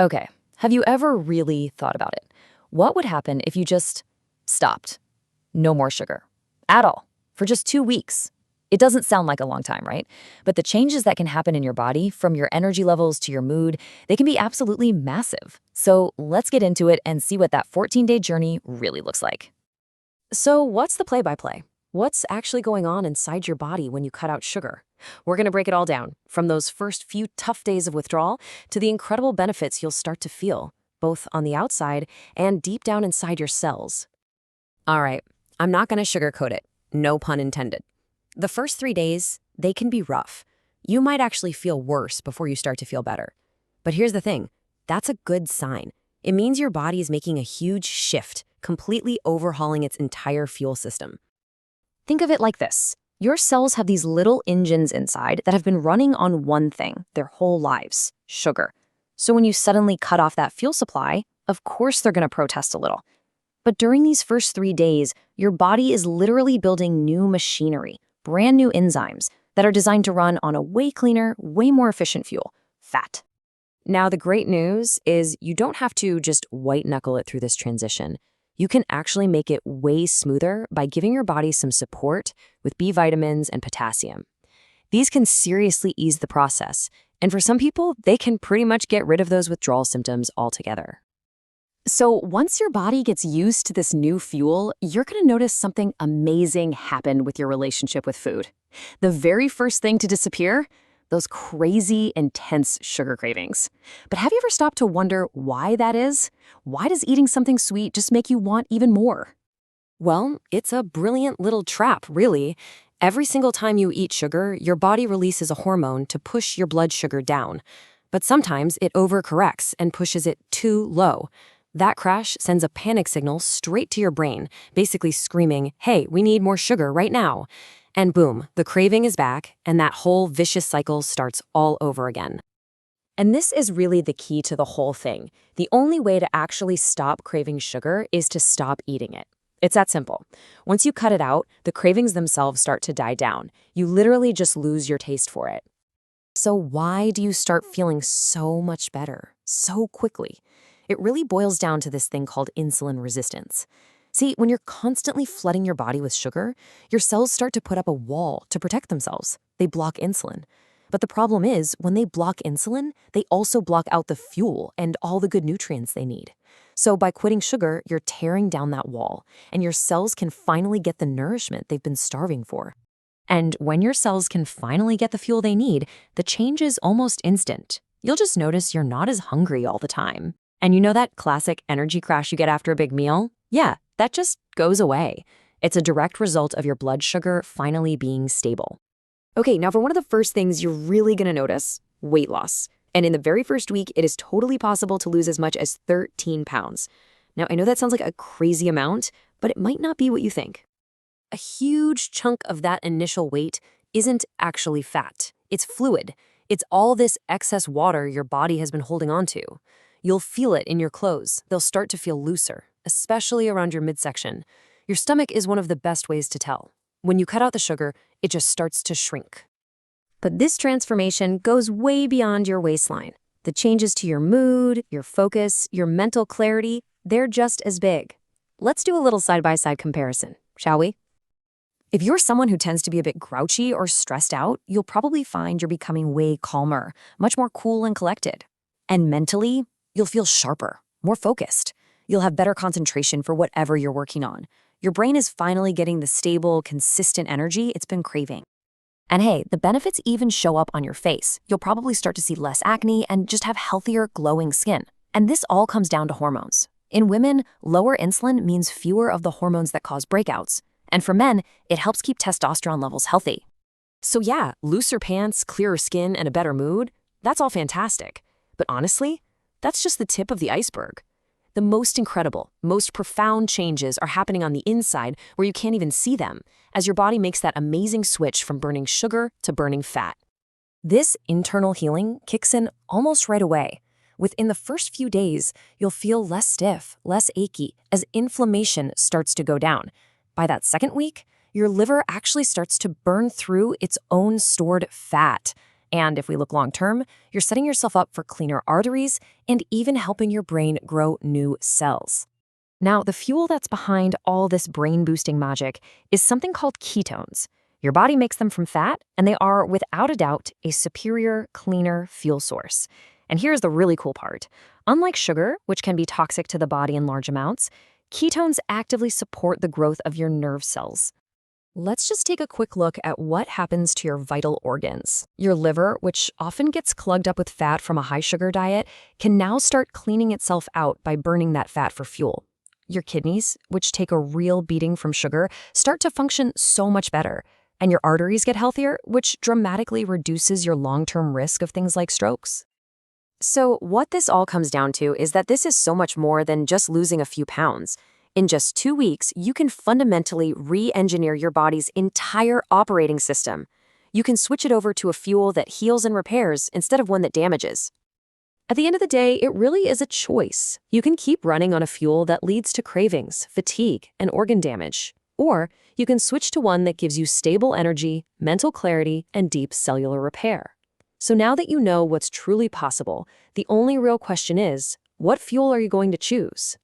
Okay, have you ever really thought about it? What would happen if you just stopped? No more sugar. At all. For just 2 weeks. It doesn't sound like a long time, right? But the changes that can happen in your body, from your energy levels to your mood, they can be absolutely massive. So let's get into it and see what that 14-day journey really looks like. So what's the play-by-play? What's actually going on inside your body when you cut out sugar? We're going to break it all down, from those first few tough days of withdrawal to the incredible benefits you'll start to feel, both on the outside and deep down inside your cells. All right, I'm not going to sugarcoat it. No pun intended. The first 3 days, they can be rough. You might actually feel worse before you start to feel better. But here's the thing. That's a good sign. It means your body is making a huge shift, completely overhauling its entire fuel system. Think of it like this. Your cells have these little engines inside that have been running on one thing their whole lives: sugar. So when you suddenly cut off that fuel supply, of course they're going to protest a little. But during these first 3 days, your body is literally building new machinery, brand new enzymes that are designed to run on a way cleaner, way more efficient fuel: fat. Now, the great news is you don't have to just white-knuckle it through this transition. You can actually make it way smoother by giving your body some support with B vitamins and potassium. These can seriously ease the process, and for some people, they can pretty much get rid of those withdrawal symptoms altogether. So once your body gets used to this new fuel, you're going to notice something amazing happen with your relationship with food. The very first thing to disappear: those crazy, intense sugar cravings. But have you ever stopped to wonder why that is? Why does eating something sweet just make you want even more? Well, it's a brilliant little trap, really. Every single time you eat sugar, your body releases a hormone to push your blood sugar down. But sometimes it overcorrects and pushes it too low. That crash sends a panic signal straight to your brain, basically screaming, "Hey, we need more sugar right now." And boom, the craving is back, and that whole vicious cycle starts all over again. And this is really the key to the whole thing. The only way to actually stop craving sugar is to stop eating it. It's that simple. Once you cut it out, the cravings themselves start to die down. You literally just lose your taste for it. So why do you start feeling so much better so quickly? It really boils down to this thing called insulin resistance. See, when you're constantly flooding your body with sugar, your cells start to put up a wall to protect themselves. They block insulin. But the problem is, when they block insulin, they also block out the fuel and all the good nutrients they need. So by quitting sugar, you're tearing down that wall, and your cells can finally get the nourishment they've been starving for. And when your cells can finally get the fuel they need, the change is almost instant. You'll just notice you're not as hungry all the time. And you know that classic energy crash you get after a big meal? Yeah, that just goes away. It's a direct result of your blood sugar finally being stable. Okay, now for one of the first things you're really going to notice: weight loss. And in the very first week, it is totally possible to lose as much as 13 pounds. Now, I know that sounds like a crazy amount, but it might not be what you think. A huge chunk of that initial weight isn't actually fat. It's fluid. It's all this excess water your body has been holding on to. You'll feel it in your clothes. They'll start to feel looser, especially around your midsection. Your stomach is one of the best ways to tell. When you cut out the sugar, it just starts to shrink. But this transformation goes way beyond your waistline. The changes to your mood, your focus, your mental clarity, they're just as big. Let's do a little side-by-side comparison, shall we? If you're someone who tends to be a bit grouchy or stressed out, you'll probably find you're becoming way calmer, much more cool and collected. And mentally, you'll feel sharper, more focused. You'll have better concentration for whatever you're working on. Your brain is finally getting the stable, consistent energy it's been craving. And hey, the benefits even show up on your face. You'll probably start to see less acne and just have healthier, glowing skin. And this all comes down to hormones. In women, lower insulin means fewer of the hormones that cause breakouts. And for men, it helps keep testosterone levels healthy. So yeah, looser pants, clearer skin, and a better mood, that's all fantastic. But honestly, that's just the tip of the iceberg. The most incredible, most profound changes are happening on the inside where you can't even see them, as your body makes that amazing switch from burning sugar to burning fat. This internal healing kicks in almost right away. Within the first few days, you'll feel less stiff, less achy, as inflammation starts to go down. By that second week, your liver actually starts to burn through its own stored fat. And if we look long term, you're setting yourself up for cleaner arteries and even helping your brain grow new cells. Now, the fuel that's behind all this brain-boosting magic is something called ketones. Your body makes them from fat, and they are, without a doubt, a superior, cleaner fuel source. And here's the really cool part. Unlike sugar, which can be toxic to the body in large amounts, ketones actively support the growth of your nerve cells. Let's just take a quick look at what happens to your vital organs. Your liver, which often gets clogged up with fat from a high-sugar diet, can now start cleaning itself out by burning that fat for fuel. Your kidneys, which take a real beating from sugar, start to function so much better. And your arteries get healthier, which dramatically reduces your long-term risk of things like strokes. So what this all comes down to is that this is so much more than just losing a few pounds. In just 2 weeks, you can fundamentally re-engineer your body's entire operating system. You can switch it over to a fuel that heals and repairs instead of one that damages. At the end of the day, it really is a choice. You can keep running on a fuel that leads to cravings, fatigue, and organ damage. Or you can switch to one that gives you stable energy, mental clarity, and deep cellular repair. So now that you know what's truly possible, the only real question is, what fuel are you going to choose?